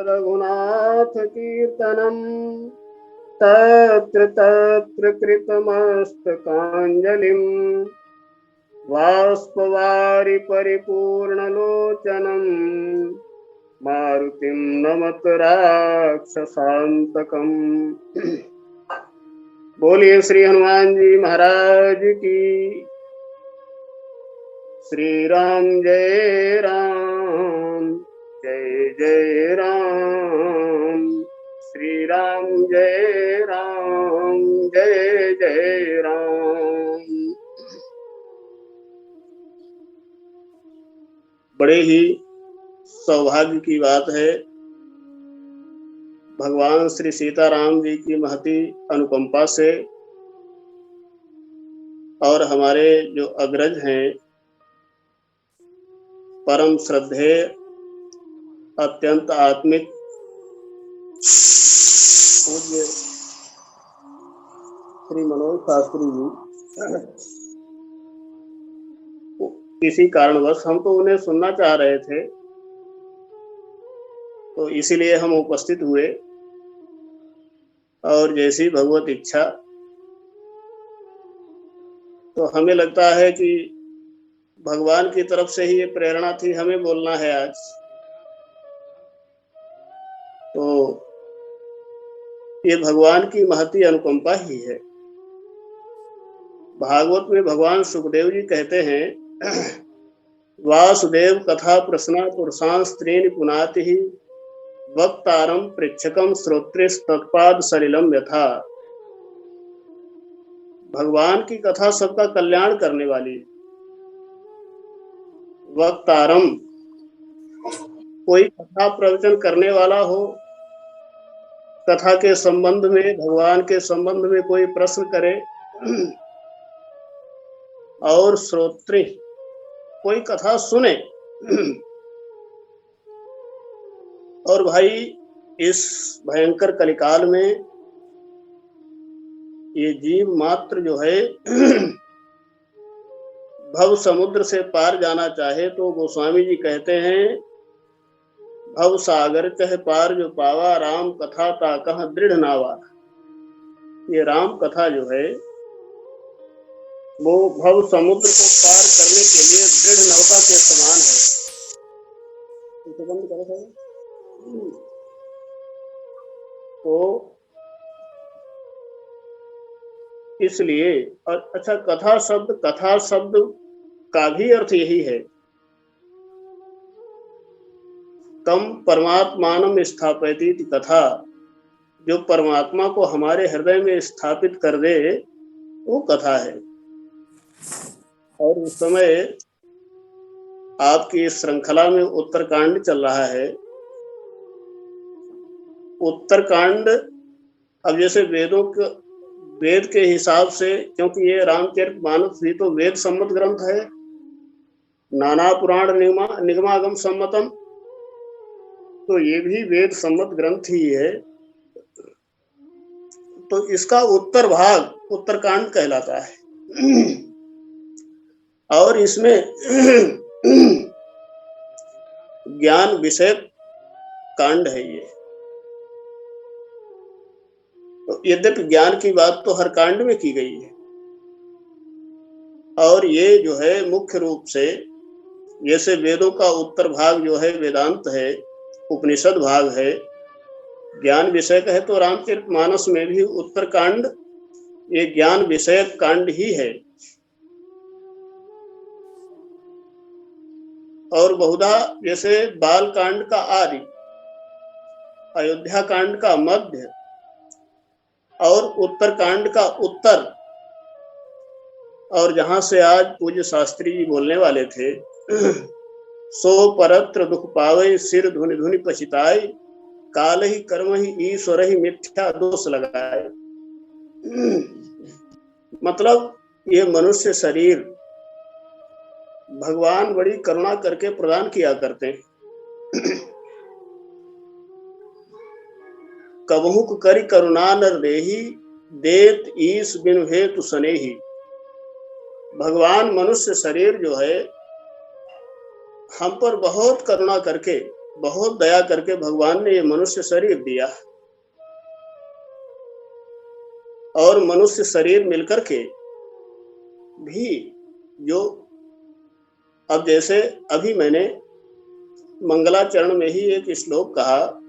रघुनाथ कीर्तनम तत्र तत्र कृतमस्तकाञ्जलिं बाष्पवारि परिपूर्णलोचनं मारुतिं नमत राक्षसान्तकम्। बोलिए श्री हनुमान जी महाराज की। श्री राम जय राम जय जय राम, श्री राम जय राम जय जय राम। बड़े ही सौभाग्य की बात है, भगवान श्री सीताराम जी की महती अनुकंपा से और हमारे जो अग्रज हैं, परम श्रद्धेय अत्यंत आत्मिक पूज्य श्री मनोज शास्त्री जी, किसी कारणवश हम तो उन्हें सुनना चाह रहे थे, तो इसीलिए हम उपस्थित हुए। और जैसी भगवत इच्छा, तो हमें लगता है कि भगवान की तरफ से ही ये प्रेरणा थी, हमें बोलना है आज। तो ये भगवान की महती अनुकंपा ही है। भागवत में भगवान सुखदेव जी कहते हैं, वासुदेव कथा प्रश्ना पुरुषां स्त्रीन पुनाति ही वक्तारम पृच्छकम श्रोत्रिस तत्पाद सलिलम यथा। भगवान की कथा सबका कल्याण करने वाली। वक्तारम, कोई कथा प्रवचन करने वाला हो, कथा के संबंध में, भगवान के संबंध में कोई प्रश्न करे, और श्रोत्री, कोई कथा सुने। और भाई, इस भयंकर कलिकाल में ये जीव मात्र जो है भव समुद्र से पार जाना चाहे तो गोस्वामी जी कहते हैं, भव सागर कह पार जो पावा, राम कथा ता कह दृढ़ नावा। ये राम कथा जो है वो भव समुद्र को पार करने के लिए दृढ़ नौका के समान है। इसे बंद करो। तो इसलिए, और अच्छा, कथा शब्द का भी अर्थ यही है, तम परमात्मानम स्थापयति कथा। जो परमात्मा को हमारे हृदय में स्थापित कर दे वो कथा है। और उस समय आपकी इस श्रृंखला में उत्तरकांड चल रहा है। उत्तरकांड, अब जैसे वेद के हिसाब से, क्योंकि ये रामचरितमानस भी तो वेद सम्मत ग्रंथ है, नाना पुराण निगमागम सम्मतम, तो ये भी वेद सम्मत ग्रंथ ही है। तो इसका उत्तर भाग उत्तरकांड कहलाता है। और इसमें ज्ञान विषय कांड है ये। तो यद्यपि ज्ञान की बात तो हर कांड में की गई है, और ये जो है मुख्य रूप से, जैसे वेदों का उत्तर भाग जो है वेदांत है, उपनिषद भाग है, ज्ञान विषयक है, तो रामचरितमानस में भी उत्तरकांड ये ज्ञान विषयक कांड ही है। और बहुधा जैसे बाल कांड का आदि, अयोध्या कांड का मध्य और उत्तर कांड का उत्तर, और जहां से आज पूज्य शास्त्री जी बोलने वाले थे, सो परत्र दुख पावे सिर धुनि धुनि पछिताए, काल ही कर्म ही ईश्वर ही मिथ्या दोष लगाए। मतलब ये मनुष्य शरीर भगवान बड़ी करुणा करके प्रदान किया करते हैं। कबहुक करि करुणा नर देही, देत ईश बिनु हेतु सनेही। भगवान मनुष्य शरीर जो है हम पर बहुत करुणा करके, बहुत दया करके भगवान ने ये मनुष्य शरीर दिया। और मनुष्य शरीर मिलकर के भी जो, अब जैसे अभी मैंने मंगलाचरण में ही एक श्लोक कहा,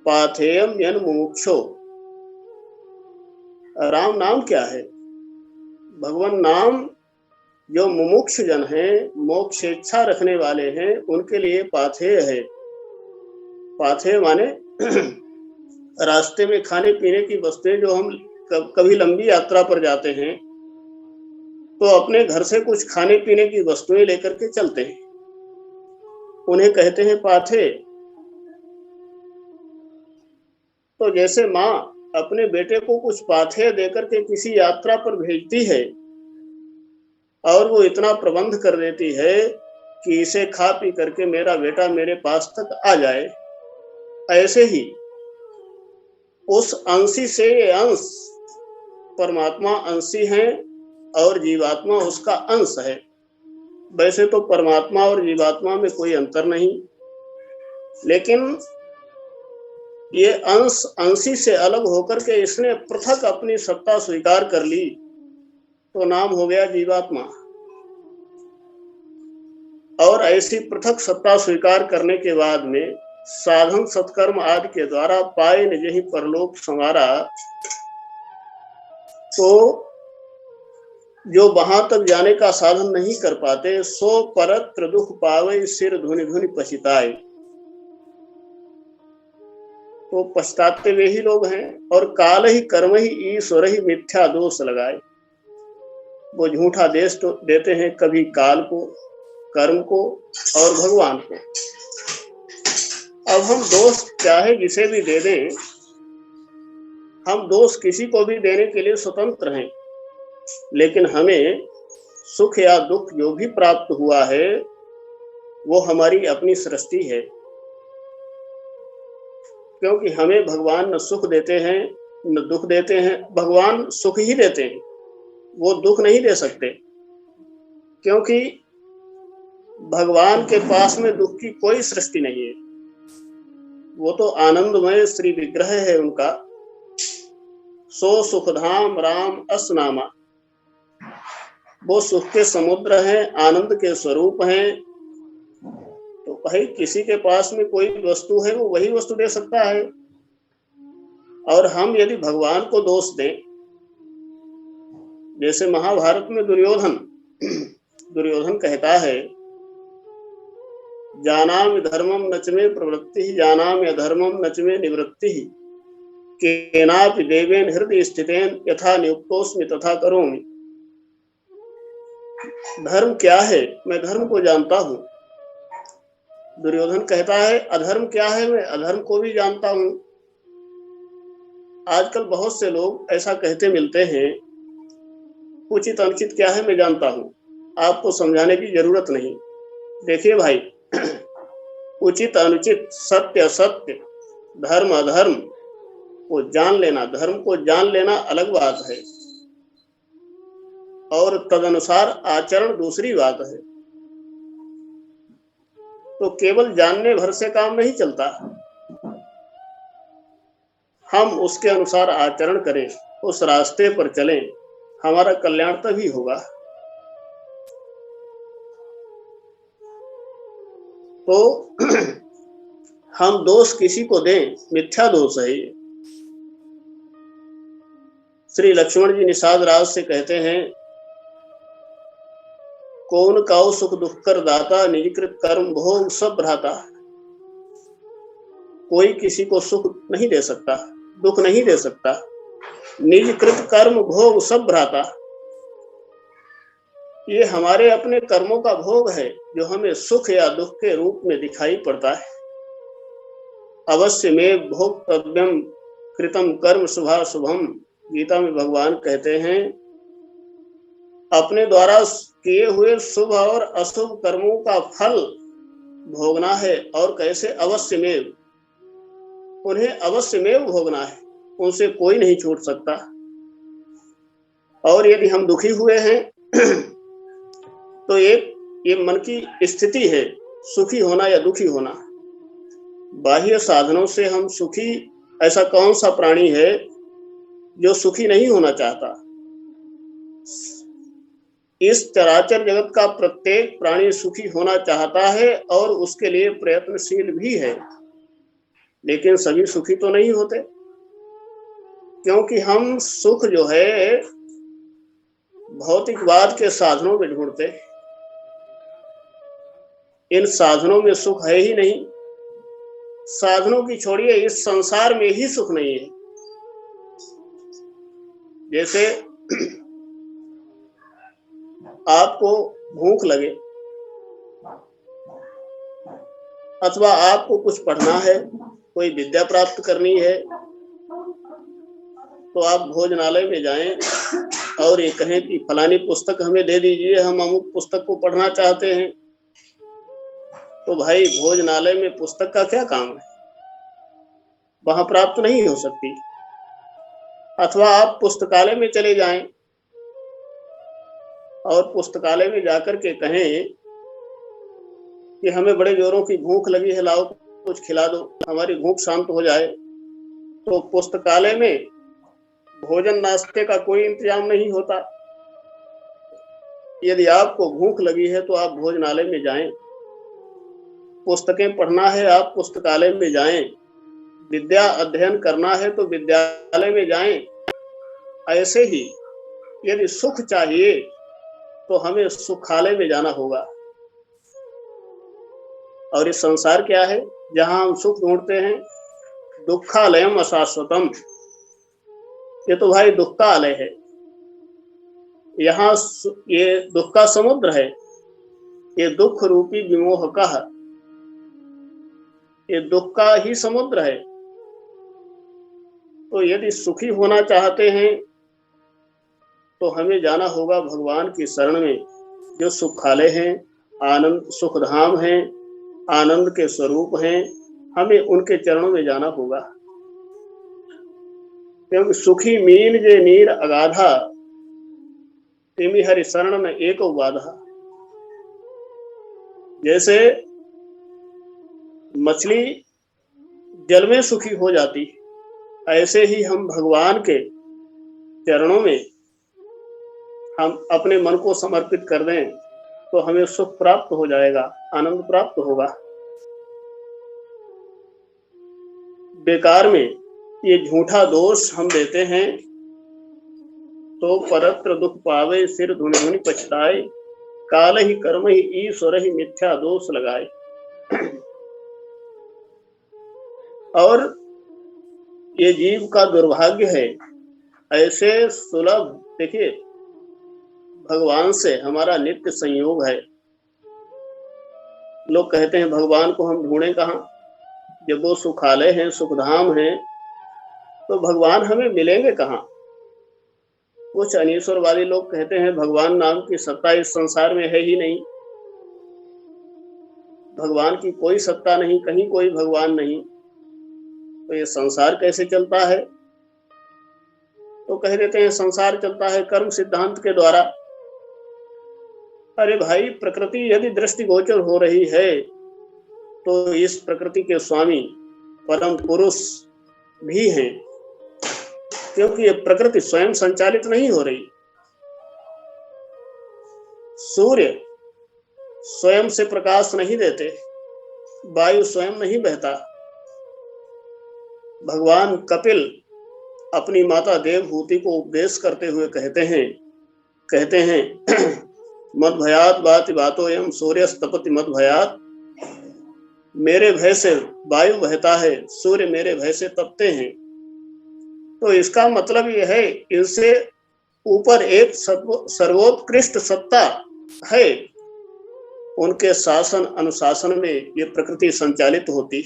पाथेयम यन मुमुक्षो। राम नाम क्या है? भगवान नाम जो मुमुक्ष जन हैं, मोक्ष इच्छा रखने वाले हैं, उनके लिए पाथेय है। पाथेय माने रास्ते में खाने पीने की वस्तुएं, जो हम कभी लंबी यात्रा पर जाते हैं तो अपने घर से कुछ खाने पीने की वस्तुएं लेकर के चलते हैं, उन्हें कहते हैं पाथेय। तो जैसे माँ अपने बेटे को कुछ पाथेय देकर के किसी यात्रा पर भेजती है और वो इतना प्रबंध कर देती है कि इसे खा पी करके मेरा बेटा मेरे पास तक आ जाए, ऐसे ही उस अंशी से ये अंश, परमात्मा अंशी है और जीवात्मा उसका अंश है। वैसे तो परमात्मा और जीवात्मा में कोई अंतर नहीं, लेकिन ये अंश अंशी से अलग होकर के इसने पृथक अपनी सत्ता स्वीकार कर ली, तो नाम हो गया जीवात्मा। और ऐसी पृथक सत्ता स्वीकार करने के बाद में साधन सत्कर्म आदि के द्वारा पाए निज ही परलोक संवारा, तो जो वहां तक जाने का साधन नहीं कर पाते, सो परत्र दुख पावे सिर धुनि धुनि पछिताए। तो पछताते वे ही लोग हैं। और काल ही कर्म ही ईश्वर ही मिथ्या दोष लगाए। वो झूठा देश तो देते हैं कभी काल को, कर्म को और भगवान को। अब हम दोष चाहे जिसे भी दे दें, हम दोष किसी को भी देने के लिए स्वतंत्र हैं, लेकिन हमें सुख या दुख जो भी प्राप्त हुआ है वो हमारी अपनी सृष्टि है। क्योंकि हमें भगवान न सुख देते हैं न दुख देते हैं, भगवान सुख ही देते हैं, वो दुख नहीं दे सकते। क्योंकि भगवान के पास में दुख की कोई सृष्टि नहीं है, वो तो आनंदमय श्री विग्रह है उनका। सो सुखधाम राम असनामा, वो सुख के समुद्र हैं, आनंद के स्वरूप हैं। तो भाई किसी के पास में कोई वस्तु है वो वही वस्तु दे सकता है। और हम यदि भगवान को दोष दें, जैसे महाभारत में दुर्योधन कहता है, जानामि धर्मम नच मे प्रवृत्ति जानामि अधर्मम नच मे निवृत्ति, केनापि देवेन हृदय स्थितेन यथा नियुक्तोस्मि तथा करोमि। धर्म क्या है? मैं धर्म को जानता हूं। दुर्योधन कहता है अधर्म क्या है? मैं अधर्म को भी जानता हूं। आजकल बहुत से लोग ऐसा कहते मिलते हैं, उचित अनुचित क्या है मैं जानता हूं, आपको समझाने की जरूरत नहीं। देखिए भाई, उचित अनुचित, सत्य असत्य, धर्म अधर्म को जान लेना, धर्म को जान लेना अलग बात है, और तदनुसार आचरण दूसरी बात है। तो केवल जानने भर से काम नहीं चलता, हम उसके अनुसार आचरण करें, उस रास्ते पर चलें, हमारा कल्याण तभी होगा। तो हम दोष किसी को दें, मिथ्या दोष है ये। श्री लक्ष्मण जी निषाद राज से कहते हैं, कौन काऊ सुख दुख कर दाता, निजकृत कर्म भोग सब भ्राता। कोई किसी को सुख नहीं दे सकता, दुख नहीं दे सकता, निजकृत कर्म भोग सब भ्राता। ये हमारे अपने कर्मों का भोग है जो हमें सुख या दुख के रूप में दिखाई पड़ता है। अवश्य में भोक्तव्यम कृतम कर्म शुभा शुभम, गीता में भगवान कहते हैं, अपने द्वारा किए हुए शुभ और अशुभ कर्मों का फल भोगना है। और कैसे? अवश्य में, उन्हें अवश्य में भोगना है, उनसे कोई नहीं छूट सकता। और यदि हम दुखी हुए हैं तो ये मन की स्थिति है, सुखी होना या दुखी होना। बाह्य साधनों से हम सुखी, ऐसा कौन सा प्राणी है जो सुखी नहीं होना चाहता? इस चराचर जगत का प्रत्येक प्राणी सुखी होना चाहता है और उसके लिए प्रयत्नशील भी है, लेकिन सभी सुखी तो नहीं होते, क्योंकि हम सुख जो है भौतिकवाद के साधनों में ढूंढते हैं। इन साधनों में सुख है ही नहीं। साधनों की छोड़िए, इस संसार में ही सुख नहीं है। जैसे आपको भूख लगे अथवा आपको कुछ पढ़ना है, कोई विद्या प्राप्त करनी है, तो आप भोजनालय में जाएं और ये कहें कि फलानी पुस्तक हमें दे दीजिए, हम अमुक पुस्तक को पढ़ना चाहते हैं। तो भाई भोजनालय में पुस्तक का क्या काम है? वहां प्राप्त नहीं हो सकती। अथवा आप पुस्तकालय में चले जाएं और पुस्तकालय में जाकर के कहें कि हमें बड़े जोरों की भूख लगी है, लाओ कुछ खिला दो, हमारी भूख शांत हो जाए। तो पुस्तकालय में भोजन नाश्ते का कोई इंतजाम नहीं होता। यदि आपको भूख लगी है तो आप भोजनालय में जाएं, पुस्तकें पढ़ना है आप पुस्तकालय में जाएं, विद्या अध्ययन करना है तो विद्यालय में जाएं। ऐसे ही यदि सुख चाहिए तो हमें सुखालय में जाना होगा। और ये संसार क्या है? जहां हम सुख ढूंढते हैं, दुखालयम अशाश्वतम, ये तो भाई दुख का आलय है। यहाँ ये दुख का समुद्र है, ये दुख रूपी विमोह का, ये दुख का ही समुद्र है। तो यदि सुखी होना चाहते हैं तो हमें जाना होगा भगवान की शरण में, जो सुखालय हैं, आनंद सुखधाम हैं, आनंद के स्वरूप हैं। हमें उनके चरणों में जाना होगा, क्योंकि सुखी मीन जे नीर अगाधा, तिमि हरि शरण में एक बाधा। जैसे मछली जल में सुखी हो जाती, ऐसे ही हम भगवान के चरणों में हम अपने मन को समर्पित कर दें तो हमें सुख प्राप्त हो जाएगा, आनंद प्राप्त होगा। बेकार में ये झूठा दोष हम देते हैं तो परत्र दुख पावे, सिर धुनि धुनि पछताए, काल ही कर्म ही ईश्वर ही मिथ्या दोष लगाए। और ये जीव का दुर्भाग्य है, ऐसे सुलभ, देखिए भगवान से हमारा नित्य संयोग है। लोग कहते हैं भगवान को हम ढूंढें कहाँ? जब वो सुखालय हैं, सुखधाम हैं, तो भगवान हमें मिलेंगे कहाँ? कुछ अनीश्वरवादी लोग कहते हैं भगवान नाम की सत्ता इस संसार में है ही नहीं, भगवान की कोई सत्ता नहीं, कहीं कोई भगवान नहीं, तो ये संसार कैसे चलता है? तो कह देते हैं संसार चलता है कर्म सिद्धांत के द्वारा। अरे भाई, प्रकृति यदि दृष्टिगोचर हो रही है तो इस प्रकृति के स्वामी परम पुरुष भी हैं, क्योंकि ये प्रकृति स्वयं संचालित नहीं हो रही। सूर्य स्वयं से प्रकाश नहीं देते, वायु स्वयं नहीं बहता। भगवान कपिल अपनी माता देवहूति को उपदेश करते हुए कहते हैं मद भयात बाति बातोयम सूर्यस्तपति मद भयात। मेरे भय से वायु बहता है, सूर्य मेरे भय से तपते हैं। तो इसका मतलब यह है, इनसे ऊपर एक सर्वोत्कृष्ट सत्ता है, उनके शासन अनुशासन में ये प्रकृति संचालित होती।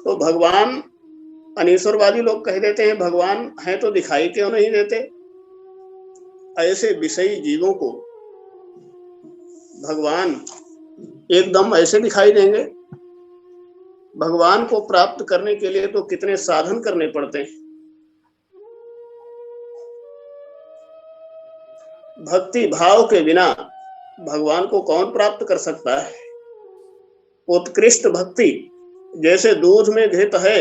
तो भगवान, अनीश्वरवादी लोग कह देते हैं भगवान है तो दिखाई क्यों नहीं देते। ऐसे विषयी जीवों को भगवान एकदम ऐसे दिखाई देंगे? भगवान को प्राप्त करने के लिए तो कितने साधन करने पड़ते हैं। भक्ति भाव के बिना भगवान को कौन प्राप्त कर सकता है। उत्कृष्ट भक्ति, जैसे दूध में घृत है,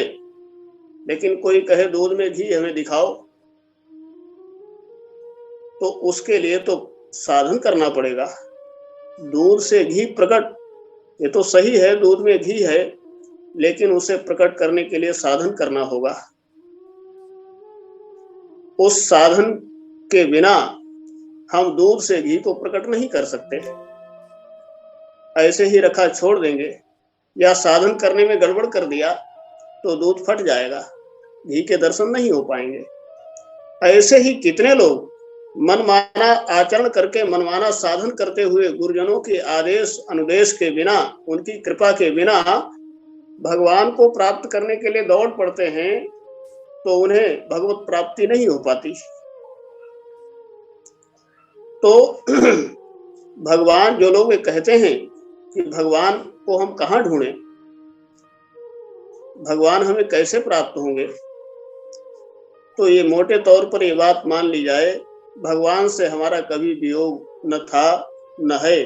लेकिन कोई कहे दूध में घी हमें दिखाओ, तो उसके लिए तो साधन करना पड़ेगा। दूध से घी प्रकट, ये तो सही है, दूध में घी है, लेकिन उसे प्रकट करने के लिए साधन करना होगा। उस साधन के बिना हम दूध से घी को प्रकट नहीं कर सकते। ऐसे ही रखा छोड़ देंगे या साधन करने में गड़बड़ कर दिया तो दूध फट जाएगा, घी के दर्शन नहीं हो पाएंगे। ऐसे ही कितने लोग मनमाना आचरण करके, मनमाना साधन करते हुए, गुरुजनों के आदेश अनुदेश के बिना, उनकी कृपा के बिना भगवान को प्राप्त करने के लिए दौड़ पड़ते हैं, तो उन्हें भगवत प्राप्ति नहीं हो पाती। तो भगवान, जो लोग कहते हैं कि भगवान को हम कहाँ ढूंढें, भगवान हमें कैसे प्राप्त होंगे, तो ये मोटे तौर पर ये बात मान ली जाए, भगवान से हमारा कभी वियोग न था न है।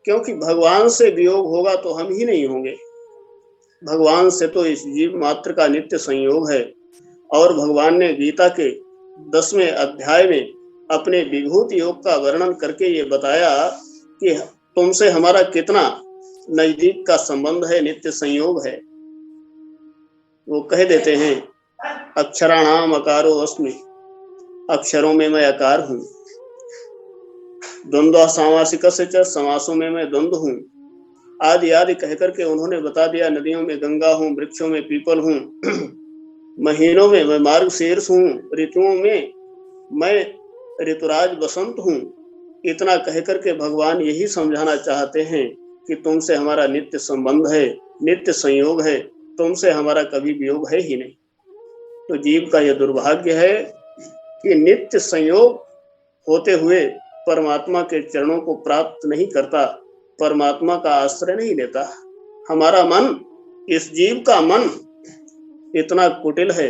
क्योंकि भगवान से वियोग होगा तो हम ही नहीं होंगे। भगवान से तो इस जीव मात्र का नित्य संयोग है। और भगवान ने गीता के 10वें अध्याय में अपने विभूति योग का वर्णन करके ये बताया कि तुमसे हमारा कितना नजदीक का संबंध है, नित्य संयोग है। वो कह देते हैं अक्षराणाम अकारो अस्मि, अक्षरों में मैं आकार हूं। द्वंद्व सामासिक से च, समासों में मैं द्वंद्व हूं। आदि आदि कहकर के उन्होंने बता दिया, नदियों में गंगा हूं, वृक्षों में पीपल हूं, महीनों में मैं मार्गशीर्ष हूं, ऋतुओं में मैं ऋतुराज बसंत हूं। इतना कहकर के भगवान यही समझाना चाहते हैं कि तुमसे हमारा नित्य संबंध है, नित्य संयोग है, तुमसे हमारा कभी वियोग है ही नहीं। तो जीव का यह दुर्भाग्य है कि नित्य संयोग होते हुए परमात्मा के चरणों को प्राप्त नहीं करता, परमात्मा का आश्रय नहीं लेता। हमारा मन, इस जीव का मन इतना कुटिल है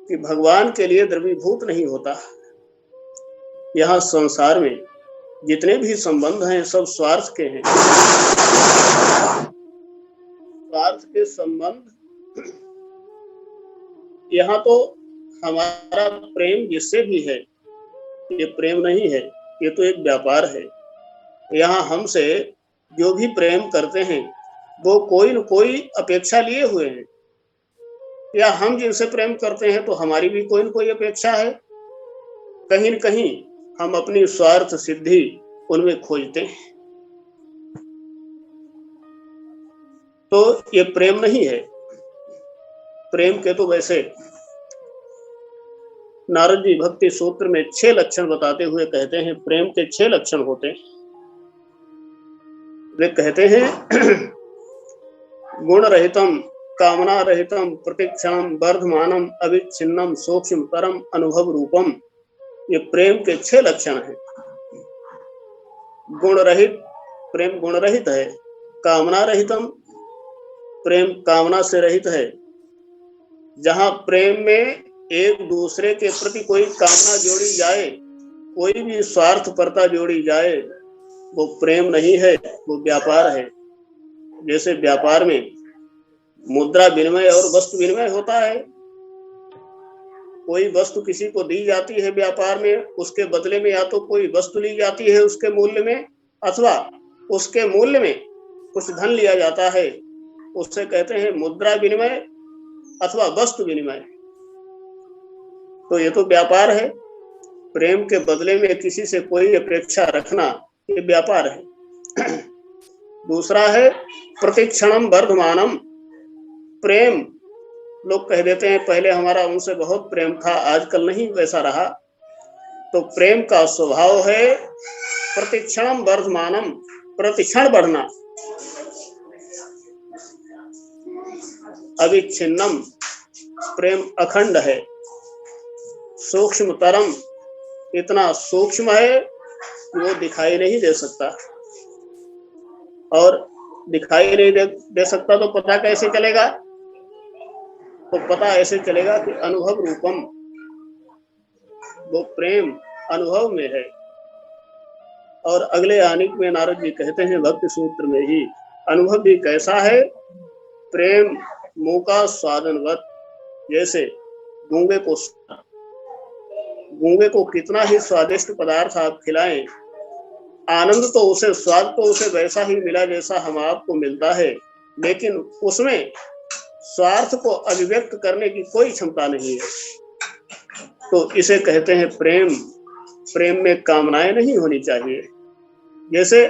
कि भगवान के लिए द्रवीभूत नहीं होता। यहाँ संसार में जितने भी संबंध हैं सब स्वार्थ के हैं। स्वार्थ के संबंध, यहाँ तो हमारा प्रेम जिससे भी है, ये प्रेम नहीं है, ये तो एक व्यापार है। यहाँ हमसे जो भी प्रेम करते हैं वो कोई न कोई अपेक्षा लिए हुए हैं, या हम जिनसे प्रेम करते हैं तो हमारी भी कोई न कोई अपेक्षा है। कहीं न कहीं हम अपनी स्वार्थ सिद्धि उनमें खोजते हैं। तो ये प्रेम नहीं है। प्रेम के तो वैसे नारद जी भक्ति सूत्र में 6 लक्षण बताते हुए कहते हैं, प्रेम के 6 लक्षण होते हैं। वे कहते हैं गुण रहितम, कामना रहितम, प्रतिक्षणम, वर्धमानम, अविच्छिन्नम, सूक्ष्म परम अनुभव रूपम। ये प्रेम के 6 लक्षण हैं। गुण रहित, प्रेम गुण रहित है। कामना रहितम, प्रेम कामना से रहित है। जहां प्रेम में एक दूसरे के प्रति कोई कामना जोड़ी जाए, कोई भी स्वार्थपरता जोड़ी जाए, वो प्रेम नहीं है, वो व्यापार है। जैसे व्यापार में मुद्रा विनिमय और वस्तु विनिमय होता है। कोई वस्तु किसी को दी जाती है व्यापार में, उसके बदले में या तो कोई वस्तु ली जाती है उसके मूल्य में, अथवा उसके मूल्य में कुछ धन लिया जाता है, उससे कहते हैं मुद्रा विनिमय अथवा वस्तु विनिमय। तो ये तो व्यापार है। प्रेम के बदले में किसी से कोई अपेक्षा रखना, ये व्यापार है। दूसरा है प्रतिक्षणम वर्धमानम। प्रेम, लोग कह देते हैं पहले हमारा उनसे बहुत प्रेम था, आजकल नहीं वैसा रहा। तो प्रेम का स्वभाव है प्रतिक्षणम वर्धमानम, प्रतिक्षण बढ़ना। अविच्छिन्नम, प्रेम अखंड है। सूक्ष्मतरम, इतना सूक्ष्म है कि वो दिखाई नहीं दे सकता। और दिखाई नहीं दे सकता तो पता कैसे चलेगा? तो पता ऐसे चलेगा कि अनुभव रूपम, वो प्रेम अनुभव में है। और अगले आनिक में नारद जी कहते हैं भक्ति सूत्र में ही, अनुभव भी कैसा है? प्रेम मूका स्वादनवत। जैसे गूंगे को कितना ही स्वादिष्ट पदार्थ आप खिलाएं, आनंद तो उसे, स्वाद तो उसे वैसा ही मिला जैसा हम आपको मिलता है, लेकिन उसमें स्वार्थ को अभिव्यक्त करने की कोई क्षमता नहीं है। तो इसे कहते हैं प्रेम। प्रेम में कामनाएं नहीं होनी चाहिए। जैसे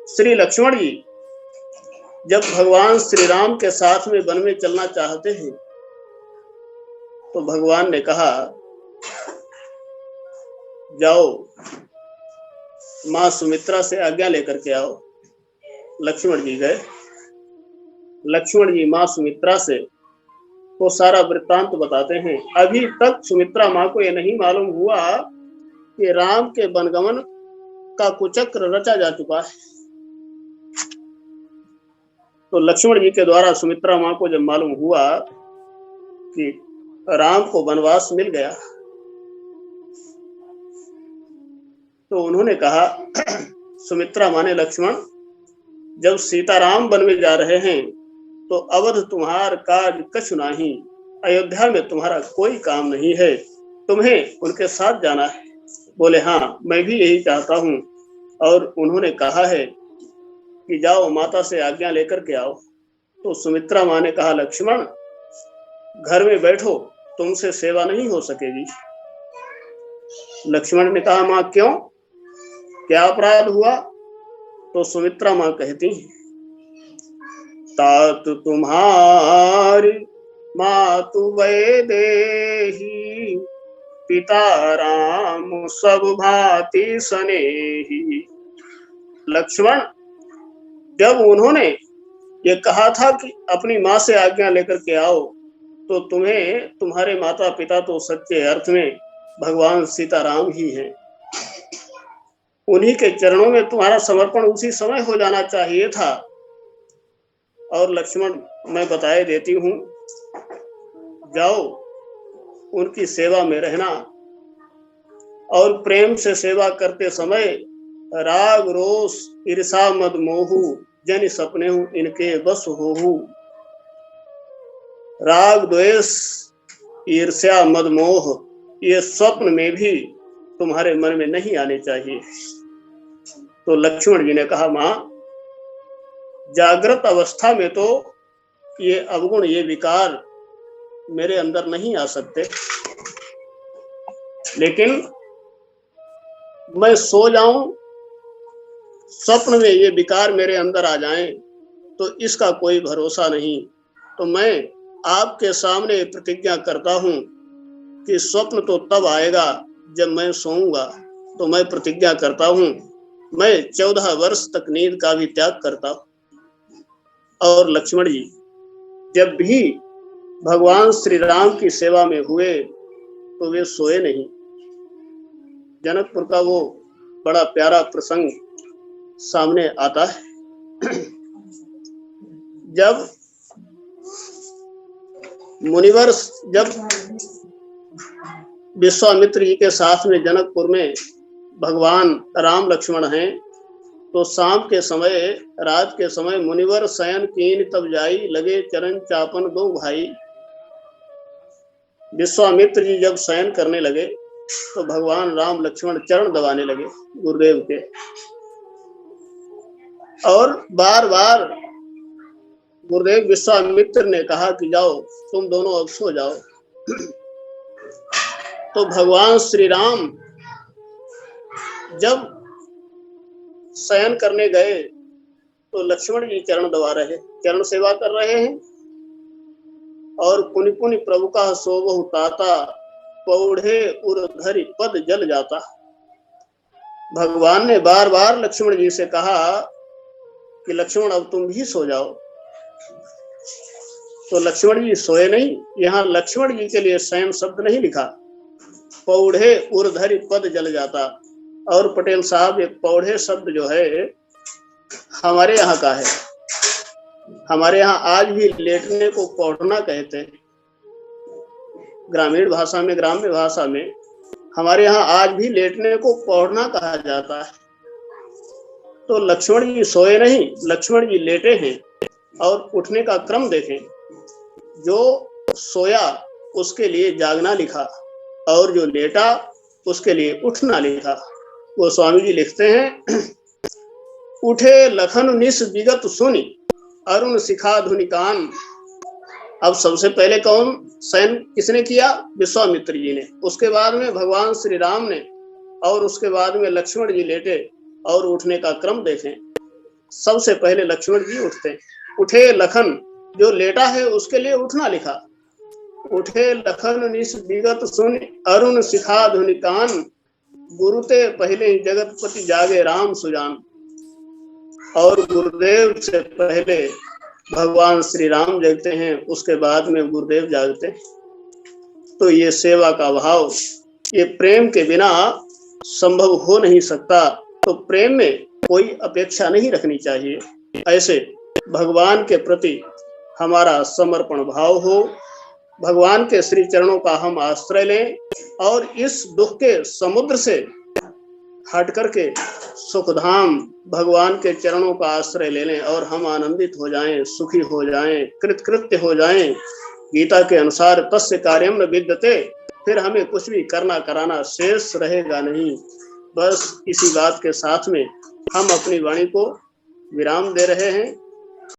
श्री लक्ष्मण जी जब भगवान श्री राम के साथ में वन में चलना चाहते हैं, तो भगवान ने कहा जाओ मां सुमित्रा से आज्ञा लेकर के आओ। लक्ष्मण जी गए। लक्ष्मण जी मां सुमित्रा से तो सारा वृत्तांत बताते हैं। अभी तक सुमित्रा मां को यह नहीं मालूम हुआ कि राम के वनगमन का कुचक्र रचा जा चुका है। तो लक्ष्मण जी के द्वारा सुमित्रा मां को जब मालूम हुआ कि राम को वनवास मिल गया, तो उन्होंने कहा, सुमित्रा माने लक्ष्मण, जब सीताराम वन में जा रहे हैं तो अवध तुम्हार काज कछु नाही, अयोध्या में तुम्हारा कोई काम नहीं है, तुम्हें उनके साथ जाना है। बोले हाँ, मैं भी यही चाहता हूँ। और उन्होंने कहा है कि जाओ माता से आज्ञा लेकर के आओ। तो सुमित्रा माँ ने कहा, लक्ष्मण घर में बैठो, तुमसे सेवा नहीं हो सकेगी। लक्ष्मण ने कहा, माँ क्यों, क्या अपराध हुआ? तो सुमित्रा माँ कहती, तात तुम्हारी मातु वैदेही, पिता राम सब भांति स्नेही। लक्ष्मण, जब उन्होंने ये कहा था कि अपनी माँ से आज्ञा लेकर के आओ, तो तुम्हें तुम्हारे माता पिता तो सच्चे अर्थ में भगवान सीताराम ही हैं। उन्हीं के चरणों में तुम्हारा समर्पण उसी समय हो जाना चाहिए था। और लक्ष्मण, मैं बताए देती हूँ, जाओ उनकी सेवा में रहना, और प्रेम से सेवा करते समय राग रोष ईर्षा मद मोहू, जन सपने हूँ इनके बस होहू। राग द्वेष ईर्ष्या मद मोह, ये स्वप्न में भी तुम्हारे मन में नहीं आने चाहिए। तो लक्ष्मण जी ने कहा, माँ जागृत अवस्था में तो ये अवगुण, ये विकार मेरे अंदर नहीं आ सकते, लेकिन मैं सो जाऊं, स्वप्न में ये विकार मेरे अंदर आ जाएं, तो इसका कोई भरोसा नहीं। तो मैं आपके सामने प्रतिज्ञा करता हूं कि स्वप्न तो तब आएगा जब मैं सोऊंगा। तो मैं प्रतिज्ञा करता हूं, मैं 14 वर्ष तक नींद का भी त्याग करता हूं। और लक्ष्मण जी जब भी भगवान श्री राम की सेवा में हुए तो वे सोए नहीं। जनकपुर का वो बड़ा प्यारा प्रसंग सामने आता है। जब मुनिवर, जब विश्वामित्र जी के साथ में जनकपुर में भगवान राम लक्ष्मण हैं, तो शाम के समय, रात के समय मुनिवर शयन कीन तब जाई, लगे चरण चापन दो भाई। विश्वामित्र जी जब शयन करने लगे तो भगवान राम लक्ष्मण चरण दबाने लगे गुरुदेव के। और बार बार गुरुदेव विश्वामित्र ने कहा कि जाओ तुम दोनों अब सो जाओ। तो भगवान श्री राम जब शयन करने गए तो लक्ष्मण जी चरण दबा रहे, चरण सेवा कर रहे हैं। और पुनि पुनि प्रभु का सोबहु ताता, पौढ़े उर धरि पद जल जाता। भगवान ने बार बार लक्ष्मण जी से कहा कि लक्ष्मण अब तुम भी सो जाओ। तो लक्ष्मण जी सोए नहीं। यहाँ लक्ष्मण जी के लिए शयन शब्द नहीं लिखा, पौढ़े उर धरि पद जल जाता। और पटेल साहब, एक पौढ़े शब्द जो है हमारे यहाँ का है। हमारे यहाँ आज भी लेटने को पौढ़ना कहते हैं। ग्रामीण भाषा में, ग्राम्य भाषा में हमारे यहाँ आज भी लेटने को पौढ़ना कहा जाता है। तो लक्ष्मण जी सोए नहीं, लक्ष्मण जी लेटे हैं। और उठने का क्रम देखें, जो सोया उसके लिए जागना लिखा और जो लेटा उसके लिए उठना लिखा। वो स्वामी जी लिखते हैं, उठे लखन निस विगत सुनि, अरुण शिखा धुनि कान। अब सबसे पहले कौन शयन किसने किया? विश्वामित्र जी ने। उसके बाद में भगवान श्री राम ने, और उसके बाद में लक्ष्मण जी लेटे। और उठने का क्रम देखें, सबसे पहले लक्ष्मण जी उठते। उठे लखन, जो लेटा है उसके लिए उठना लिखा। उठे लखन निस विगत सुन, अरुण शिखा धुनि कान। गुरुते पहले जगतपति जागे राम सुजान। और गुरुदेव से पहले भगवान श्री राम जगते हैं, उसके बाद में गुरुदेव जागते हैं। तो ये सेवा का भाव, ये प्रेम के बिना संभव हो नहीं सकता। तो प्रेम में कोई अपेक्षा नहीं रखनी चाहिए। ऐसे भगवान के प्रति हमारा समर्पण भाव हो, भगवान के श्री चरणों का हम आश्रय लें और इस दुख के समुद्र से हट करके सुखधाम भगवान के चरणों का आश्रय ले लें और हम आनंदित हो जाएं, सुखी हो जाएं, कृतकृत्य हो जाएं। गीता के अनुसार तस्य कार्यम न विद्यते, फिर हमें कुछ भी करना कराना शेष रहेगा नहीं। बस इसी बात के साथ में हम अपनी वाणी को विराम दे रहे हैं।